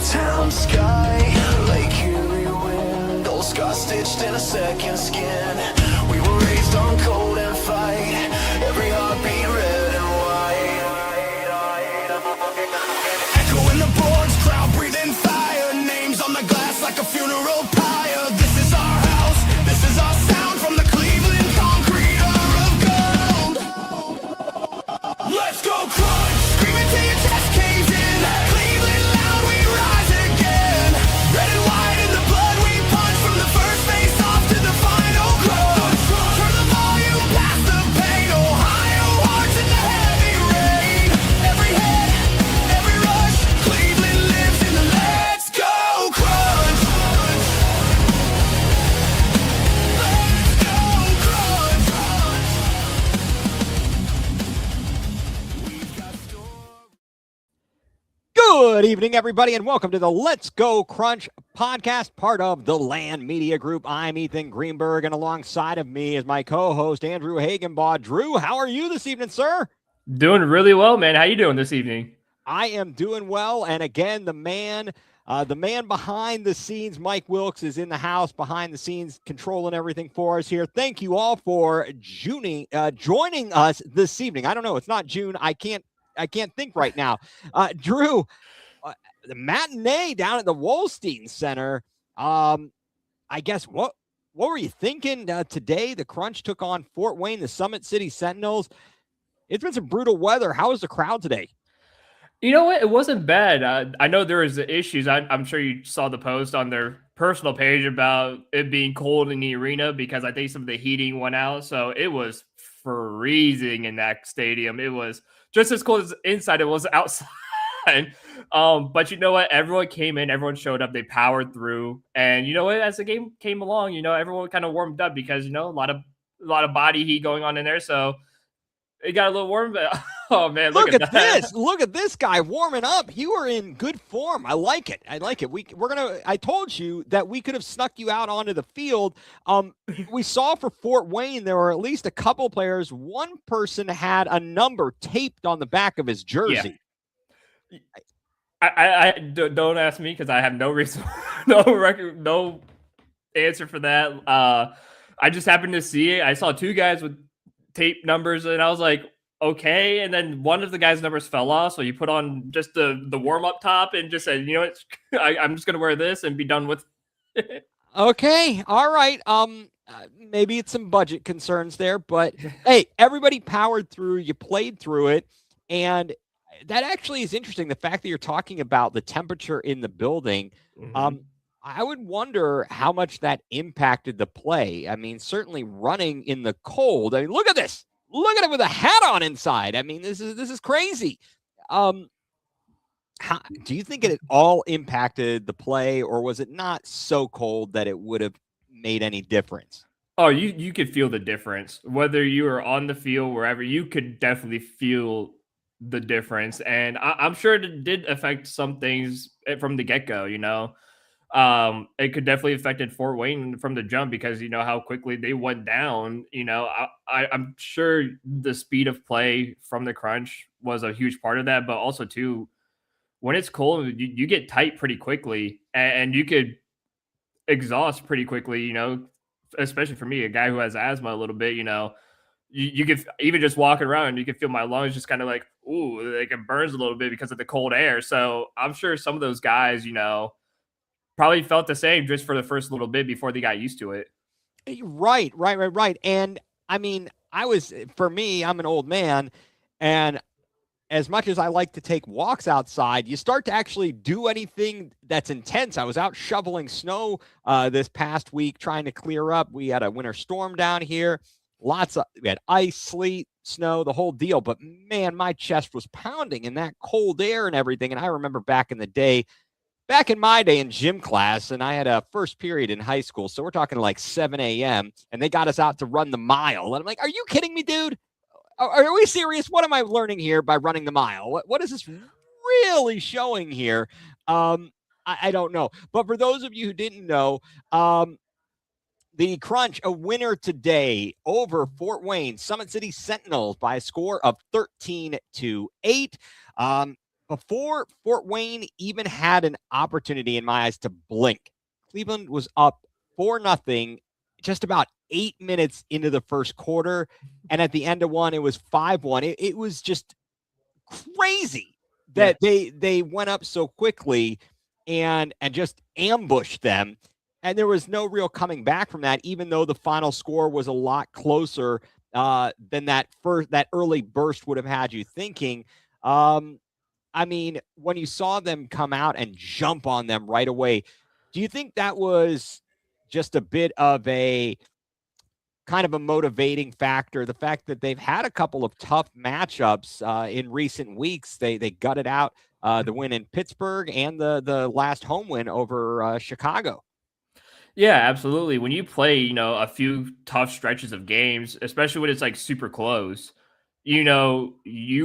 town sky, Lake Erie wind, old scar stitched in a second skin. We were raised on cold and fight, every heartbeat red and white. Echo in the boards, crowd breathing fire, names on the glass like a funeral pyre. This is our house, this is our sound, from the Cleveland concrete of gold. Let's go crunch, screaming till your chest caves in. Cleveland loud, we rise again. Red and white in the blood we punch, from the first face off to the final crunch. Turn the volume past the pain, Ohio hearts in the heavy rain. Every head, every rush, Cleveland lives in the let's go crunch. Let's go crunch. We've got stories. Good evening, everybody, and welcome to the Let's Go Crunch podcast, part of the Land Media Group. I'm Ethan Greenberg, and alongside of me is my co-host, Andrew Hagenbaugh. Drew, how are you this evening, sir? Doing really well, man. How you doing this evening? I am doing well, and again, the man behind the scenes, Mike Wilkes, is in the house behind the scenes, controlling everything for us here. Thank you all for joining us this evening. I don't know, it's not June. I can't think right now. Drew, the matinee down at the Wolstein Center. I guess what were you thinking today? The Crunch took on Fort Wayne, the Summit City Sentinels. It's been some brutal weather. How was the crowd today? You know what? It wasn't bad. I know there was issues. I'm sure you saw the post on their personal page about it being cold in the arena because I think some of the heating went out. So it was freezing in that stadium. It was just as cold as inside it was outside. But you know what? Everyone came in, everyone showed up, they powered through. And you know what? As the game came along, everyone kind of warmed up because, a lot of body heat going on in there. So it got a little warm, but oh man, look at this. Look at this guy warming up. You are in good form. I like it. I told you that we could have snuck you out onto the field. We saw for Fort Wayne, there were at least a couple players. One person had a number taped on the back of his jersey. Yeah. I don't ask me because I have no reason, no record, no answer for that. I just happened to see it. I saw two guys with tape numbers and I was like, okay. And then one of the guys' numbers fell off. So you put on just the warm-up top and just said, I'm just going to wear this and be done with it. Okay. All right. Maybe it's some budget concerns there, but hey, everybody powered through, you played through it. And that actually is interesting. The fact that you're talking about the temperature in the building, I would wonder how much that impacted the play. I mean, certainly running in the cold. I mean, look at this. Look at it with a hat on inside. I mean, this is crazy. Do you think it all impacted the play, or was it not so cold that it would have made any difference? Oh, you could feel the difference. Whether you were on the field, wherever, you could definitely feel the difference. And I'm sure it did affect some things from the get-go, It could definitely affected Fort Wayne from the jump because how quickly they went down. I'm sure the speed of play from the Crunch was a huge part of that, but also too, when it's cold, you get tight pretty quickly and you could exhaust pretty quickly, especially for me, a guy who has asthma a little bit, you could even just walking around, you can feel my lungs just kind of like, ooh, like it burns a little bit because of the cold air. So I'm sure some of those guys, probably felt the same just for the first little bit before they got used to it. Right. And I mean, for me, I'm an old man, and as much as I like to take walks outside, you start to actually do anything that's intense. I was out shoveling snow this past week, trying to clear up. We had a winter storm down here. We had ice, sleet, snow, the whole deal. But man, my chest was pounding in that cold air and everything. And I remember back in my day in gym class, and I had a first period in high school. So we're talking like 7 a.m. and they got us out to run the mile. And I'm like, are you kidding me, dude? Are we serious? What am I learning here by running the mile? What is this really showing here? I don't know. But for those of you who didn't know, the Crunch, a winner today over Fort Wayne, Summit City Sentinels by a score of 13-8. before Fort Wayne even had an opportunity in my eyes to blink, Cleveland was up 4-0 just about 8 minutes into the first quarter. And at the end of one, it was 5-1. It was just crazy Yeah. that they went up so quickly and just ambushed them. And there was no real coming back from that, even though the final score was a lot closer than that early burst would have had you thinking. Um, I mean, when you saw them come out and jump on them right away, do you think that was just a bit of a kind of a motivating factor? The fact that they've had a couple of tough matchups in recent weeks. They gutted out the win in Pittsburgh and the last home win over Chicago. Yeah, absolutely. When you play, a few tough stretches of games, especially when it's like super close, you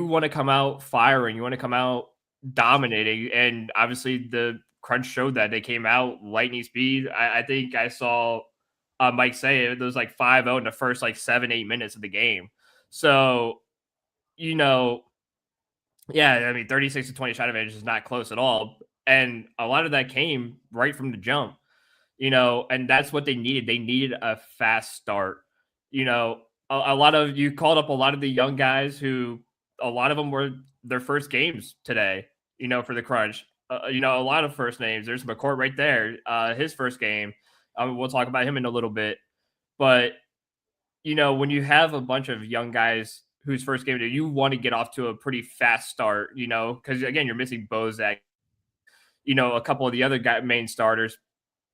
want to come out firing, you want to come out dominating. And obviously, the crunch showed that they came out lightning speed. I think I saw Mike say it was like 5-0 in the first like 7-8 minutes of the game. So, you know, yeah, I mean, 36 to 20 shot advantage is not close at all. And a lot of that came right from the jump, and that's what they needed. They needed a fast start. A lot of you called up a lot of the young guys who a lot of them were their first games today, for the crunch. A lot of first names. There's McCourt right there, his first game. We'll talk about him in a little bit. But, when you have a bunch of young guys whose first game, you want to get off to a pretty fast start, because again, you're missing Bozak, a couple of the other main starters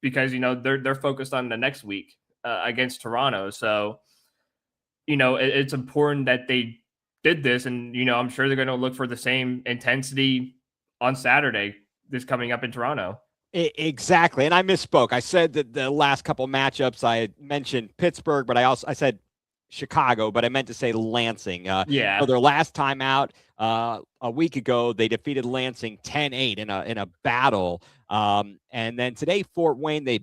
because they're focused on the next week against Toronto. So it's important that they did this, and I'm sure they're going to look for the same intensity on Saturday. This coming up in Toronto. Exactly. And I misspoke. I said that the last couple matchups I had mentioned Pittsburgh, but I said Chicago, but I meant to say Lansing. Yeah. So their last time out a week ago, they defeated Lansing 10-8 in a battle. And then today, Fort Wayne, they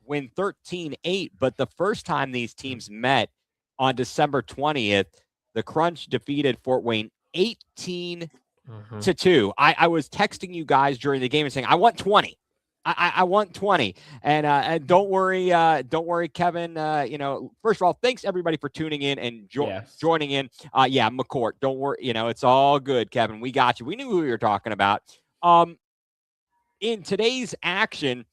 win 13-8. But the first time these teams met on December 20th, the Crunch defeated Fort Wayne 18-2. I was texting you guys during the game and saying, I want 20. I want 20. And don't worry, Kevin. First of all, thanks everybody for tuning in and Yes. joining in. Yeah, McCourt, don't worry. It's all good, Kevin. We got you. We knew who we were talking about. In today's action,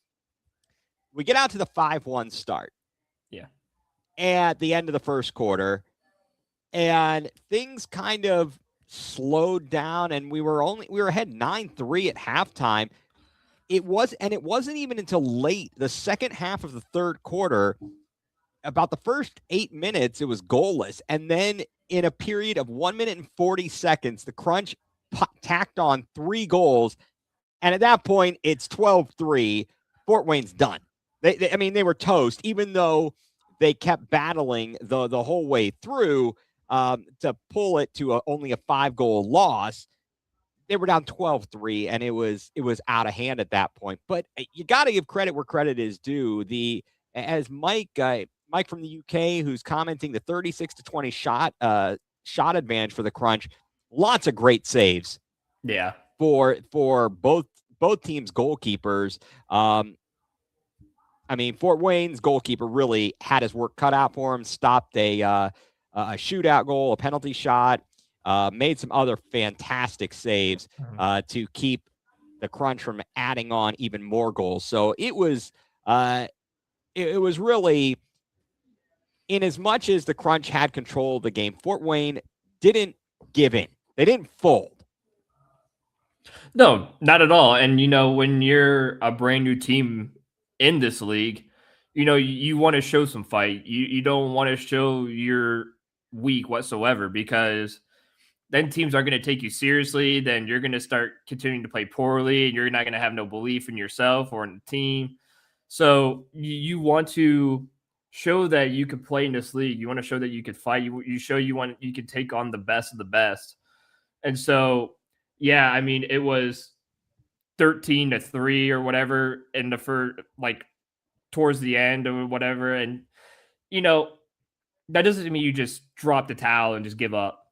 we get out to the 5-1 start. Yeah. At the end of the first quarter, and things kind of slowed down, and we were ahead 9-3 at halftime. It wasn't even until late the second half of the third quarter, about the first 8 minutes, it was goalless. And then in a period of 1 minute and 40 seconds, the Crunch tacked on 3 goals. And at that point, it's 12-3. Fort Wayne's done. They were toast, even though they kept battling the whole way through to pull it to only a 5-goal loss. They were down 12-3, and it was out of hand at that point. But you got to give credit where credit is due. As Mike from the UK, who's commenting, the 36-20 shot advantage for the Crunch, lots of great saves. Yeah. For both teams' goalkeepers. Fort Wayne's goalkeeper really had his work cut out for him. Stopped a shootout goal, a penalty shot. Made some other fantastic saves to keep the Crunch from adding on even more goals. So it was really, in as much as the Crunch had control of the game, Fort Wayne didn't give in. They didn't fold. No, not at all. And when you're a brand new team in this league, you want to show some fight. You don't want to show you're weak whatsoever, because then teams aren't going to take you seriously. Then you're going to start continuing to play poorly, and you're not going to have no belief in yourself or in the team. So you want to show that you can play in this league. You want to show that you could fight. You show you can take on the best of the best. And so, yeah, it was 13-3 or whatever in the first, like towards the end or whatever. And, that doesn't mean you just drop the towel and just give up,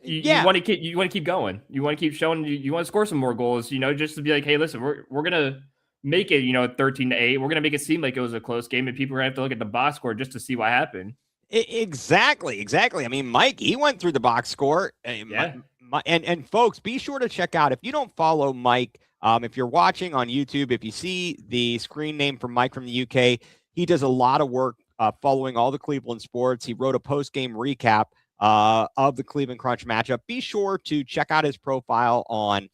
You Yeah, want to keep going. You want to keep showing you want to score some more goals, just to be like, hey, listen, we're gonna make it, 13-8. We're gonna make it seem like it was a close game, and people are gonna have to look at the box score just to see what happened. Exactly, exactly. I mean, Mike, he went through the box score. Yeah. And folks, be sure to check out if you don't follow Mike. If you're watching on YouTube, if you see the screen name from Mike from the UK, he does a lot of work following all the Cleveland sports. He wrote a post game recap of the Cleveland Crunch matchup. Be sure to check out his profile on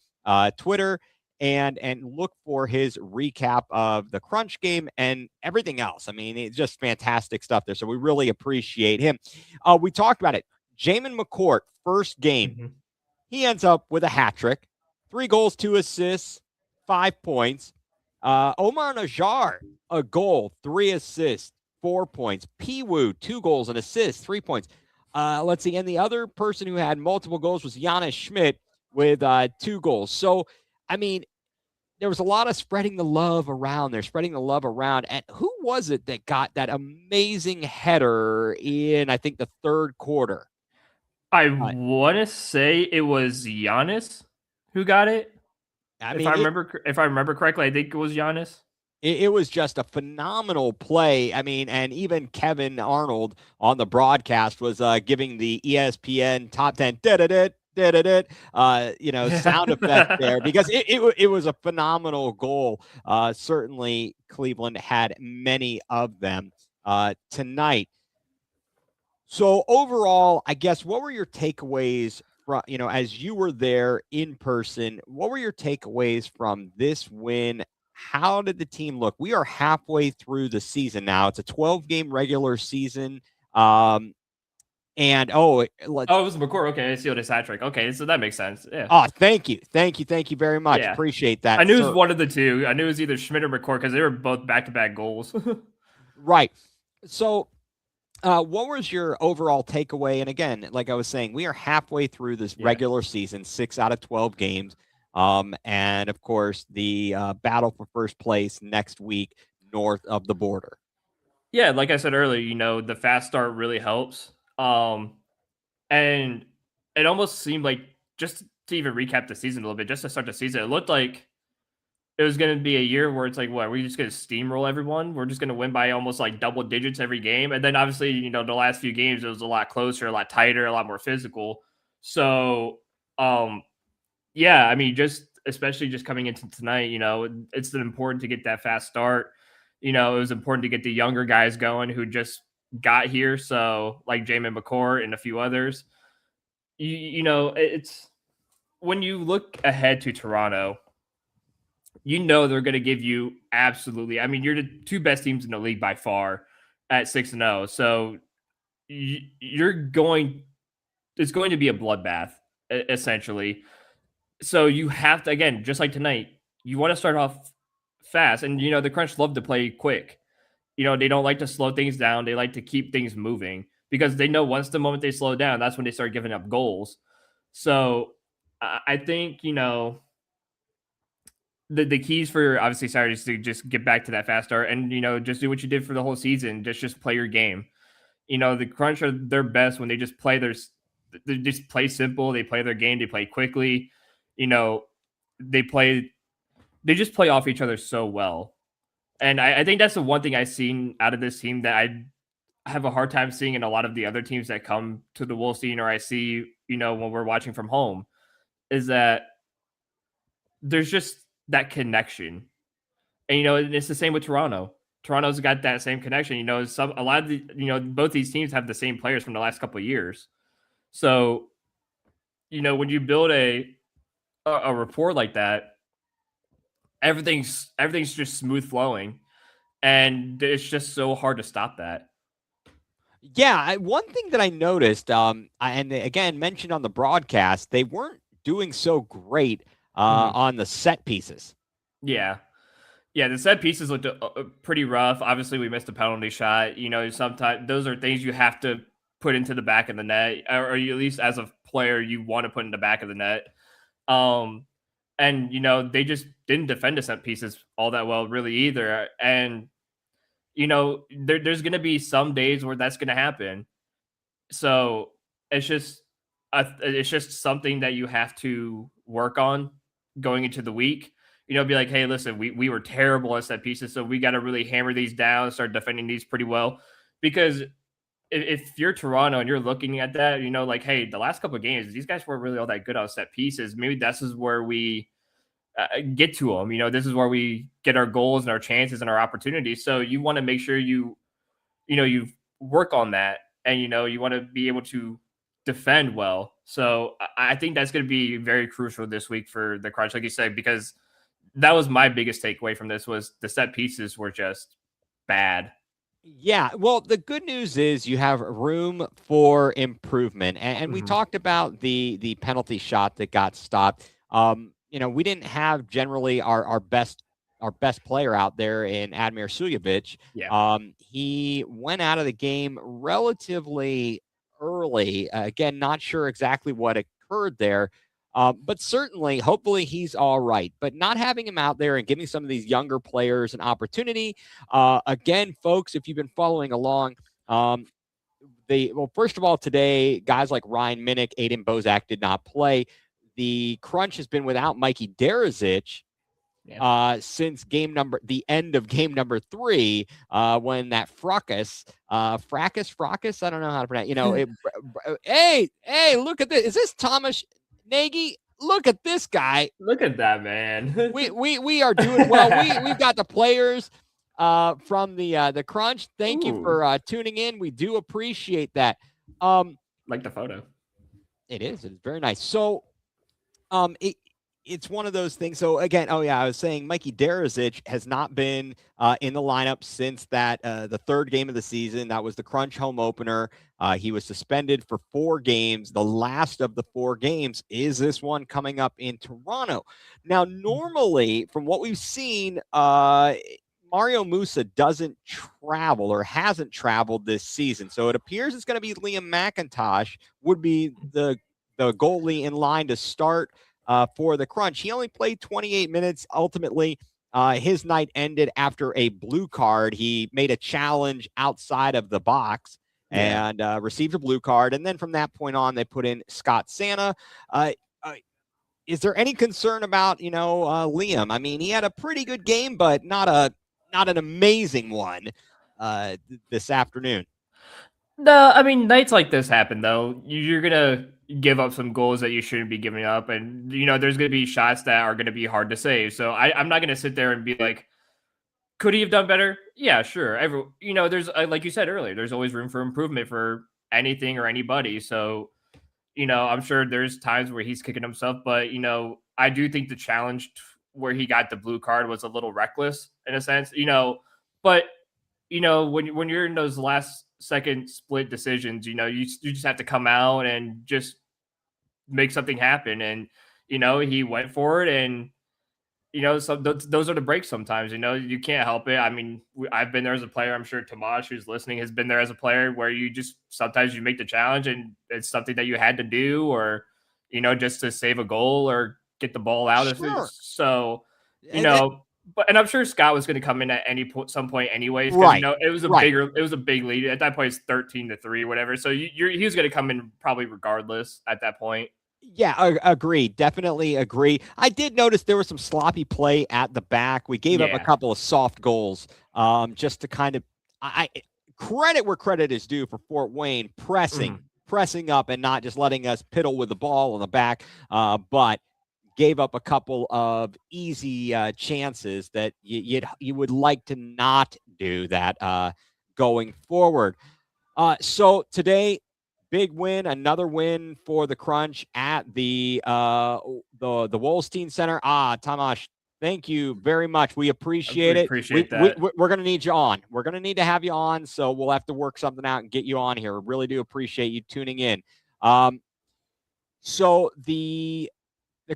Twitter and look for his recap of the Crunch game and everything else. I mean, it's just fantastic stuff there. So we really appreciate him. We talked about it. Jamin McCourt, first game, Mhm. he ends up with a hat trick, 3 goals, 2 assists, 5 points. Omar Najar, a goal, 3 assists, 4 points. Piwu, 2 goals, an assist, 3 points. Let's see. And the other person who had multiple goals was Giannis Schmidt with 2 goals. So, I mean, there was a lot of spreading the love around. They're spreading the love around. And who was it that got that amazing header in, I think, the third quarter? I Uh, want to say it was Giannis who got it. I If mean, I remember correctly, I think it was Giannis. it was just a phenomenal play. I mean, and even Kevin Arnold on the broadcast was giving the ESPN top 10 sound effect there because it was a phenomenal goal. Certainly, Cleveland had many of them tonight. So overall, I guess what were your takeaways from, as you were there in person, what were your takeaways from this win? How did the team look? We are halfway through the season now. It's a 12-game regular season. And let's Oh, it was McCourt. Okay, I see what his hat trick. Okay, so that makes sense. Yeah. thank you. Thank you. Thank you very much. Yeah. Appreciate I that, knew it was sir. one of the two. I knew it was either Schmidt or McCourt because they were both back-to-back goals. Right. So what was your overall takeaway? And again, like I was saying, we are halfway through this Yeah. regular season, 6 out of 12 games. And of course, the battle for first place next week north of the border. Yeah, like I said earlier, the fast start really helps. And it almost seemed like, just to even recap the season a little bit, just to start the season, it looked like it was going to be a year where it's like, what, we're just going to steamroll everyone. We're just going to win by almost like double digits every game. And then obviously, the last few games, it was a lot closer, a lot tighter, a lot more physical. So, yeah, I mean, just especially just coming into tonight, it's important to get that fast start. It was important to get the younger guys going who just got here. So, like Jamin McCourt and a few others, it's when you look ahead to Toronto, they're going to give you absolutely. I mean, you're the two best teams in the league by far at 6-0. So you're going. It's going to be a bloodbath, essentially. So you have to, again, just like tonight, you want to start off fast, and the Crunch love to play quick. They don't like to slow things down. They like to keep things moving because they know once the moment they slow down, that's when they start giving up goals. So I think the keys for obviously Saturday is to just get back to that fast start and just do what you did for the whole season. Just play your game. The Crunch are their best when they just play they just play simple. They play their game. They play quickly. You know, they play. They just play off each other so well. And I think that's the one thing I've seen out of this team that I have a hard time seeing in a lot of the other teams that come to the Wolfstein or I see, when we're watching from home, is that there's just that connection. And it's the same with Toronto. Toronto's got that same connection. A lot of the both these teams have the same players from the last couple of years. So, when you build a rapport like that, everything's just smooth flowing, and it's just so hard to stop that. Yeah, one thing that I noticed, and again mentioned on the broadcast, they weren't doing so great Mhm. on the set pieces. Yeah. Yeah, the set pieces looked pretty rough. Obviously, we missed a penalty shot. Sometimes those are things you have to put into the back of the net, or you, at least as a player, you want to put in the back of the net. Um, and they just didn't defend the set pieces all that well, really either. And there's going to be some days where that's going to happen. So it's just it's just something that you have to work on going into the week. Be like, hey, listen, we were terrible at set pieces, so we got to really hammer these down, start defending these pretty well. Because if you're Toronto and you're looking at that, like, hey, the last couple of games, these guys weren't really all that good on set pieces. Maybe this is where we get to them. This is where we get our goals and our chances and our opportunities. So you want to make sure you work on that, and you want to be able to defend well. So I think that's going to be very crucial this week for the Crunch, like you said, because that was my biggest takeaway from this was the set pieces were just bad. Yeah, well, the good news is you have room for improvement, and we talked about the penalty shot that got stopped. We didn't have generally our best player out there in Admir Suljevic. Yeah. He went out of the game relatively early. Again, not sure exactly what occurred there. But certainly, hopefully, he's all right. But not having him out there and giving some of these younger players an opportunity. Again, folks, if you've been following along, first of all, today, guys like Ryan Minnick, Aiden Bozak did not play. The Crunch has been without Mikey Derazic since the end of game number 3, when that fracas, I don't know how to pronounce. Hey, look at this. Is this Thomas Nagy? Look at this guy. Look at that, man. we are doing well. We've got the players from the Crunch. Thank you for tuning in. We do appreciate that. Like the photo. It's very nice. So it's one of those things. So again, I was saying Mikey Derazic has not been in the lineup since the third game of the season. That was the Crunch home opener. He was suspended for 4 games. The last of the 4 games is this one coming up in Toronto. Now, normally, from what we've seen, Mario Musa doesn't travel or hasn't traveled this season. So it appears it's going to be Liam McIntosh would be the goalie in line to start for the Crunch. He only played 28 minutes. Ultimately, his night ended after a blue card. He made a challenge outside of the box and received a blue card. And then from that point on, they put in Scott Santa. Is there any concern about, Liam? I mean, he had a pretty good game, but not an amazing one this afternoon. No, I mean, nights like this happen, though. You're going to give up some goals that you shouldn't be giving up. And, there's going to be shots that are going to be hard to save. So I'm not going to sit there and be like, could he have done better? Yeah, sure. There's, like you said earlier, there's always room for improvement for anything or anybody. So, I'm sure there's times where he's kicking himself. But, I do think the challenge where he got the blue card was a little reckless in a sense, but when you're in those last second split decisions, you just have to come out and just make something happen. And, he went for it. And, so those are the breaks sometimes, you can't help it. I mean, I've been there as a player. I'm sure Tomas, who's listening, has been there as a player where sometimes you make the challenge and it's something that you had to do or, just to save a goal or get the ball out. Sure. So, and I'm sure Scott was going to come in at some point anyways. Right. It was a big lead at that point. It's 13-3, whatever. So he was going to come in probably regardless at that point. Yeah, agree. Definitely agree. I did notice there was some sloppy play at the back. We gave up a couple of soft goals, just to kind of, I credit where credit is due for Fort Wayne pressing up and not just letting us piddle with the ball on the back, but gave up a couple of easy chances that you would like to not do that going forward. So today, big win, another win for the Crunch at the Wolstein Center. Tomasz, thank you very much. We appreciate it. Appreciate that. We're going to need you on. We're going to need to have you on, so we'll have to work something out and get you on here. Really do appreciate you tuning in. So the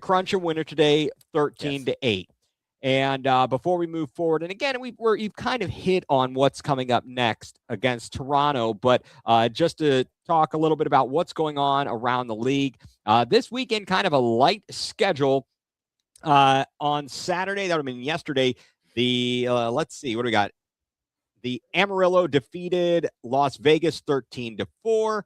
Crunch are winner today, 13-8. And before we move forward, and again, you've kind of hit on what's coming up next against Toronto, but just to talk a little bit about what's going on around the league. This weekend, kind of a light schedule. On Saturday, that would have been yesterday, let's see, what do we got? The Amarillo defeated Las Vegas 13-4.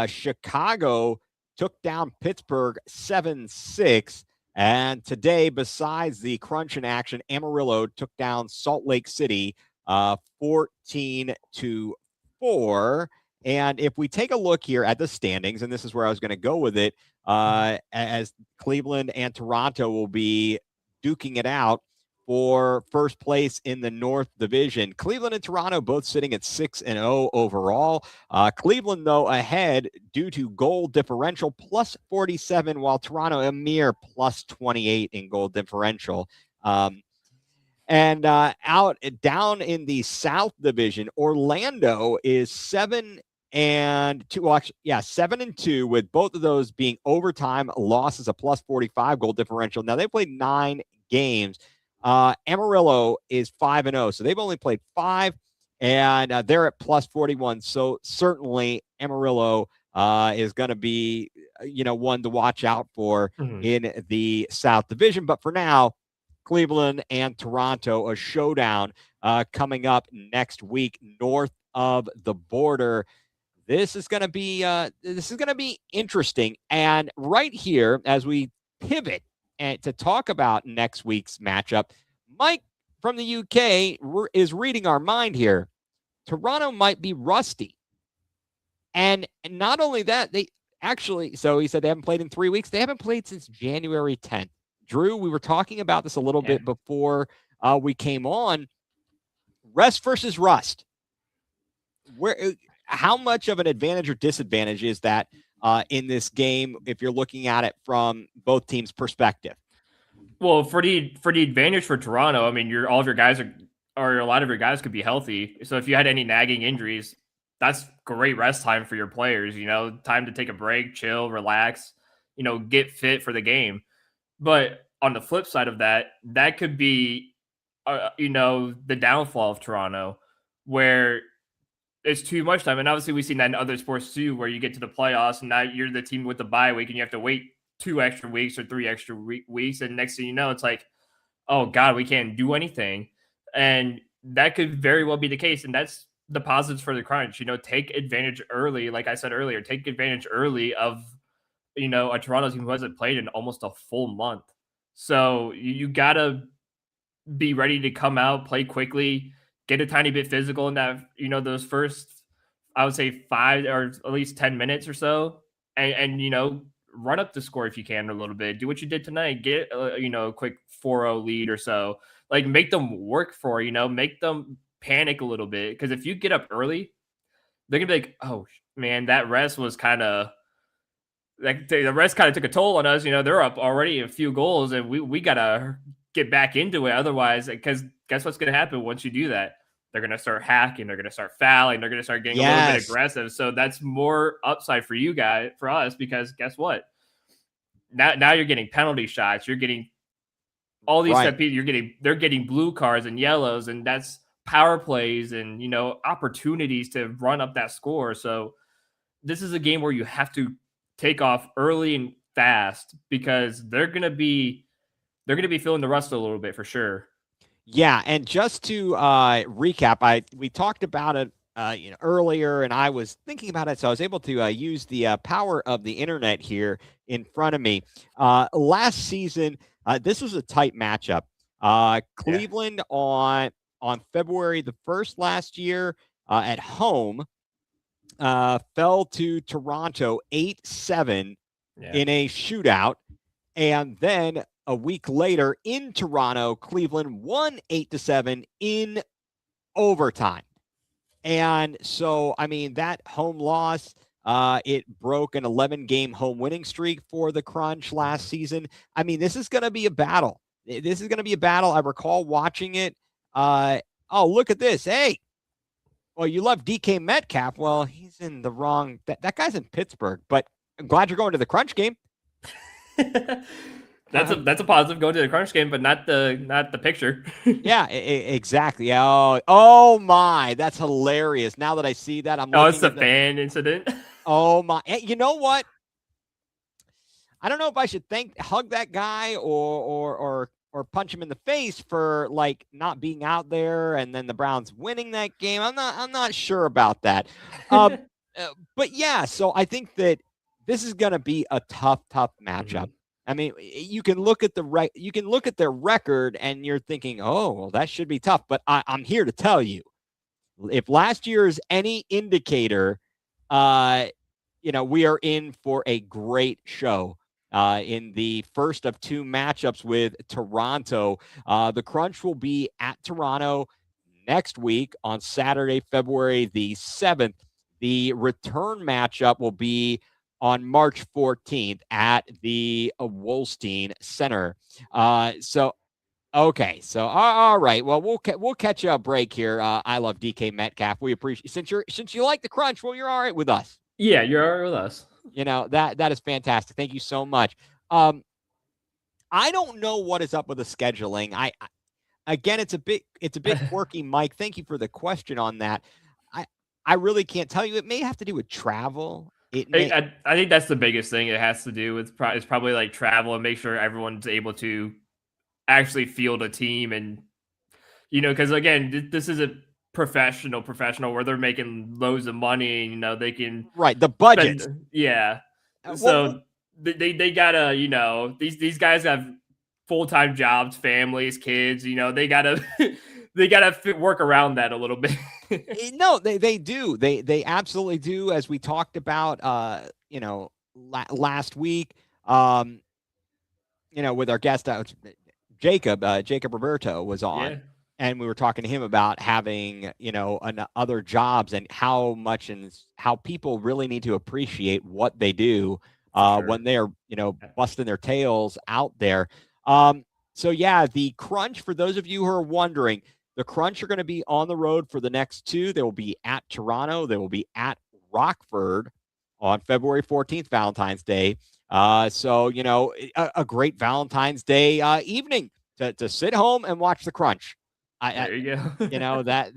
Chicago took down Pittsburgh 7-6. And today, besides the crunch in action, Amarillo took down Salt Lake City 14-4. And if we take a look here at the standings, and this is where I was going to go with it, as Cleveland and Toronto will be duking it out for first place in the North Division. Cleveland and Toronto both sitting at 6-0 overall. Cleveland, though, ahead due to goal differential plus 47, while Toronto a mere plus 28 in goal differential. And out down in the South Division, Orlando is 7-2. Well, actually, 7-2, with both of those being overtime losses, a plus 45 goal differential. Now they played 9 games. Amarillo is 5-0, so they've only played 5, and they're at plus 41. So certainly Amarillo is going to be, one to watch out for in the South Division. But for now, Cleveland and Toronto, a showdown coming up next week north of the border. This is going to be interesting. And right here, as we pivot and to talk about next week's matchup, Mike from the UK is reading our mind here. Toronto might be rusty. And not only that, so he said they haven't played in 3 weeks. They haven't played since January 10th. Drew, we were talking about this a little bit before we came on. Rest versus rust. How much of an advantage or disadvantage is that in this game if you're looking at it from both teams' perspective? Well, for the advantage for Toronto, I mean, all of your guys or a lot of your guys could be healthy. So if you had any nagging injuries, that's great rest time for your players. Time to take a break, chill, relax. Get fit for the game. But on the flip side of that, that could be, the downfall of Toronto, where it's too much time. And obviously, we've seen that in other sports too, where you get to the playoffs and now you're the team with the bye week and you have to wait 2 extra weeks or 3 extra weeks. And next thing you know, it's like, oh God, we can't do anything. And that could very well be the case. And that's the positives for the crunch. Take advantage early. Like I said earlier, take advantage early of, a Toronto team who hasn't played in almost a full month. So you got to be ready to come out, play quickly, get a tiny bit physical in that, those first, I would say 5 or at least 10 minutes or so. And run up the score if you can a little bit. Do what you did tonight. Get, a quick 4-0 lead or so. Like, make them work for, make them panic a little bit. Because if you get up early, they're going to be like, oh, man, that rest was kind of, like, the rest kind of took a toll on us. They're up already a few goals, and we got to get back into it. Otherwise, because guess what's going to happen once you do that? They're going to start hacking. They're going to start fouling. They're going to start getting a little bit aggressive. So that's more upside for you guys, for us, because guess what? Now you're getting penalty shots. You're getting all these set pieces. They're getting blue cards and yellows, and that's power plays and opportunities to run up that score. So this is a game where you have to take off early and fast because they're gonna be feeling the rust a little bit for sure. Yeah, and just to recap, we talked about it earlier, and I was thinking about it, so I was able to use the power of the internet here in front of me. Last season, this was a tight matchup. Cleveland on February the 1st last year at home fell to Toronto 8-7 in a shootout, and then a week later in Toronto, Cleveland won 8-7 in overtime. And so, I mean, that home loss, it broke an 11-game home winning streak for the Crunch last season. I mean, this is going to be a battle. I recall watching it. Oh, look at this. Hey, well, you love DK Metcalf. Well, he's in the wrong. That guy's in Pittsburgh, but I'm glad you're going to the Crunch game. That's a positive, going to the Crunch game, but not the picture. Yeah, exactly. Oh my, that's hilarious. Now that I see that, it's the fan incident. Oh my, you know what? I don't know if I should hug that guy or punch him in the face for like not being out there and then the Browns winning that game. I'm not sure about that. But yeah, so I think that this is going to be a tough matchup. I mean, you can look at their record and you're thinking, oh, well, that should be tough. But I'm here to tell you, if last year is any indicator, we are in for a great show. In the first of two matchups with Toronto, the Crunch will be at Toronto next week on Saturday, February the 7th. The return matchup will be on March 14th at the Wolstein Center. Okay, so all right. Well, we'll catch you a break here. I love DK Metcalf. We appreciate since you like the Crunch. Well, you're all right with us. Yeah, you're all right with us. That is fantastic. Thank you so much. I don't know what is up with the scheduling. Again, it's a bit quirky, Mike. Thank you for the question on that. I really can't tell you. It may have to do with travel. I think that's the biggest thing it has to do with. It's probably like travel and make sure everyone's able to actually field a team, and because again, this is a professional where they're making loads of money. And, they can the budget. Yeah. So they gotta these guys have full-time jobs, families, kids. They gotta work around that a little bit. No, they do. They absolutely do. As we talked about, last week, with our guest, Jacob Roberto was on, Yeah. and we were talking to him about having, other jobs and how much and how people really need to appreciate what they do when they're, busting their tails out there. So yeah, the Crunch, for those of you who are wondering, the Crunch are going to be on the road for the next two. They will be at Toronto. They will be at Rockford on February 14th, Valentine's Day. So, a great Valentine's Day evening to sit home and watch the Crunch. There you go. That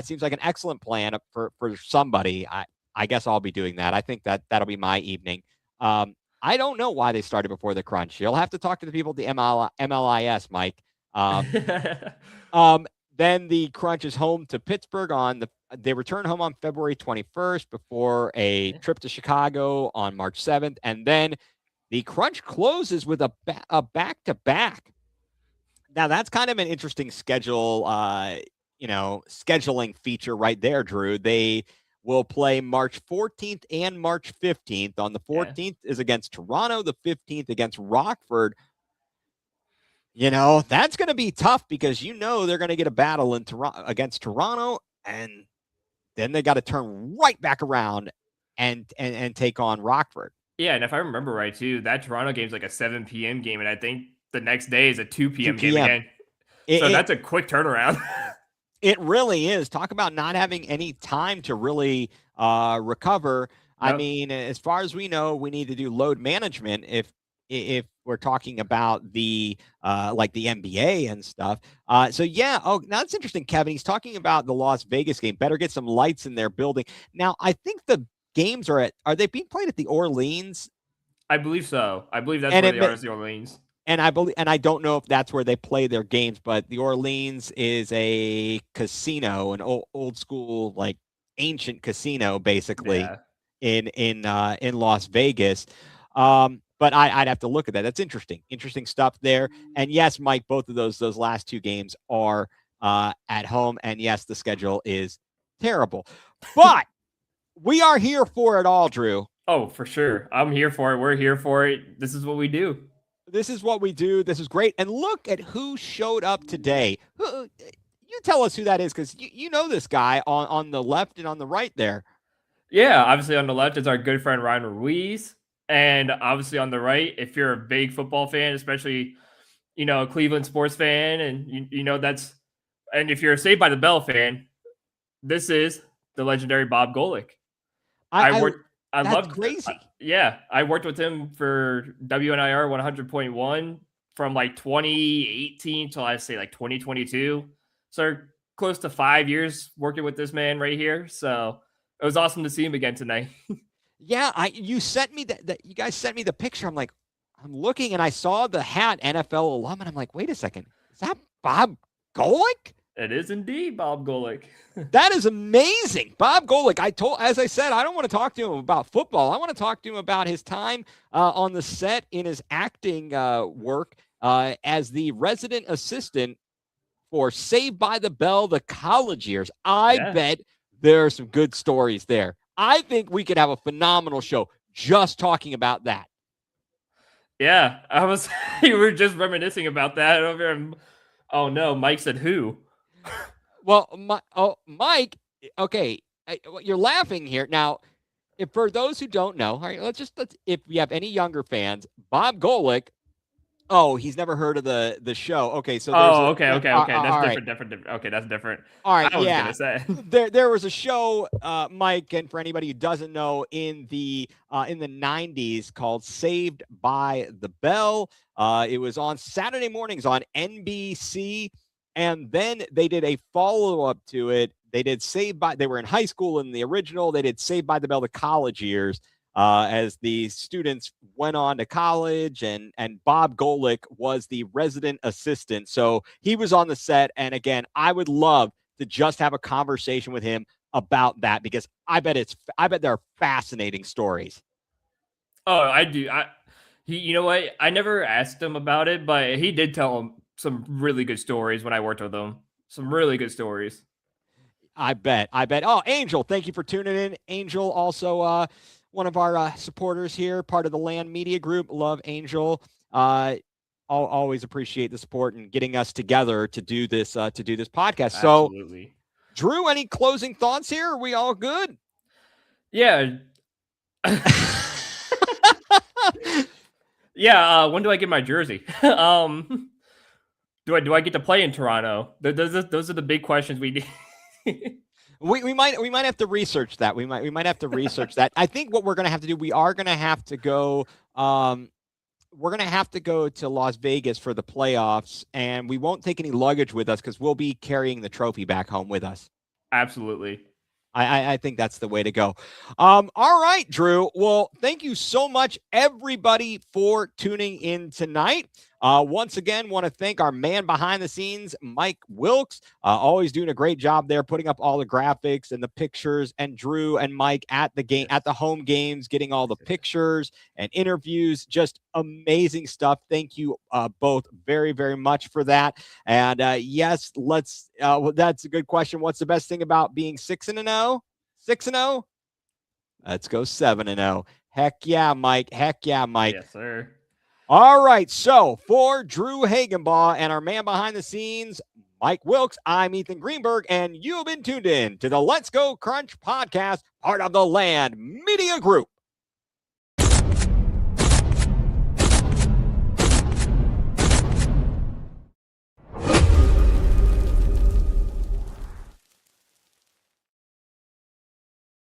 seems like an excellent plan for somebody. I guess I'll be doing that. I think that'll be my evening. I don't know why they started before the Crunch. You'll have to talk to the people at the MLIS, Mike. Then the Crunch is home to Pittsburgh they return home on February 21st before a trip to Chicago on March 7th. And then the Crunch closes with a back-to-back. Now that's kind of an interesting schedule, scheduling feature right there, Drew. They will play March 14th and March 15th. On the 14th is against Toronto, the 15th against Rockford. That's going to be tough because they're going to get a battle against Toronto, and then they got to turn right back around and take on Rockford. Yeah, and if I remember right too, that Toronto game is like a 7 p.m. game, and I think the next day is a 2 p.m. game again. So that's a quick turnaround. It really is. Talk about not having any time to really recover. Nope. I mean, as far as we know, we need to do load management if we're talking about the like the NBA and stuff. So yeah. Oh, now that's interesting, Kevin. He's talking about the Las Vegas game. Better get some lights in their building. Now, I think the games are they being played at the Orleans? I believe so. I believe that's where they are, is the Orleans. And I don't know if that's where they play their games, but the Orleans is a casino, an old school, like ancient casino, basically in Las Vegas. But I'd have to look at that. That's interesting stuff there. And yes, Mike, both of those last two games are at home. And yes, the schedule is terrible, but we are here for it all, Drew. Oh, for sure. I'm here for it. We're here for it. This is what we do. This is what we do. This is great. And look at who showed up today. You tell us who that is, because you know this guy on the left and on the right there. Yeah, obviously on the left is our good friend Ryan Ruiz. And obviously on the right, if you're a big football fan, especially, a Cleveland sports fan, and and if you're a Saved by the Bell fan, this is the legendary Bob Golick. I loved crazy. I worked with him for WNIR 100.1 from like 2018 till I say like 2022. So close to 5 years working with this man right here. So it was awesome to see him again tonight. Yeah, you sent me that. You guys sent me the picture. I'm like, I'm looking and I saw the hat NFL alum, and I'm like, wait a second, is that Bob Golick? It is indeed Bob Golick. That is amazing. Bob Golick. As I said, I don't want to talk to him about football. I want to talk to him about his time on the set in his acting work as the resident assistant for Saved by the Bell, the college years. I bet there are some good stories there. I think we could have a phenomenal show just talking about that. Yeah, you were just reminiscing about that over here. Oh no, Mike said who? Well, Mike, okay, you're laughing here. Now, if for those who don't know, all right, let's if you have any younger fans, Bob Golick. Oh, he's never heard of the show. Okay, so there's okay. That's all right. different. Okay, that's different. All right, I was gonna say there was a show, Mike, and for anybody who doesn't know, in the 90s called Saved by the Bell. It was on Saturday mornings on NBC, and then they did a follow-up to it. They were in high school in the original. They did Saved by the Bell, the college years. As the students went on to college, and Bob Golick was the resident assistant. So he was on the set. And again, I would love to just have a conversation with him about that, because I bet there are fascinating stories. Oh, I do. You know what? I never asked him about it, but he did tell him some really good stories when I worked with him. Some really good stories. I bet. Oh, Angel, thank you for tuning in. Angel, also one of our supporters here, part of the Land Media Group. Love Angel. I'll always appreciate the support and getting us together to do this podcast. Absolutely. So, Drew, any closing thoughts here? Are we all good? Yeah. Yeah. When do I get my jersey? Do I get to play in Toronto? Those are the big questions we need. We might have to research that. We might have to research that. I think what we're going to have to do, we are going to have to go. We're going to have to go to Las Vegas for the playoffs, and we won't take any luggage with us because we'll be carrying the trophy back home with us. Absolutely. I think that's the way to go. All right, Drew. Well, thank you so much, everybody, for tuning in tonight. Once again, want to thank our man behind the scenes, Mike Wilkes, always doing a great job there, putting up all the graphics and the pictures, and Drew and Mike at the home games, getting all the pictures and interviews. Just amazing stuff. Thank you both very, very much for that. And yes, well, that's a good question. What's the best thing about being 6-0? 6-0? Let's go 7-0. Heck yeah, Mike. Heck yeah, Mike. Yes, sir. All right, so for Drew Hagenbaugh and our man behind the scenes, Mike Wilkes, I'm Ethan Greenberg, and you've been tuned in to the Let's Go Crunch podcast, part of the Land Media Group.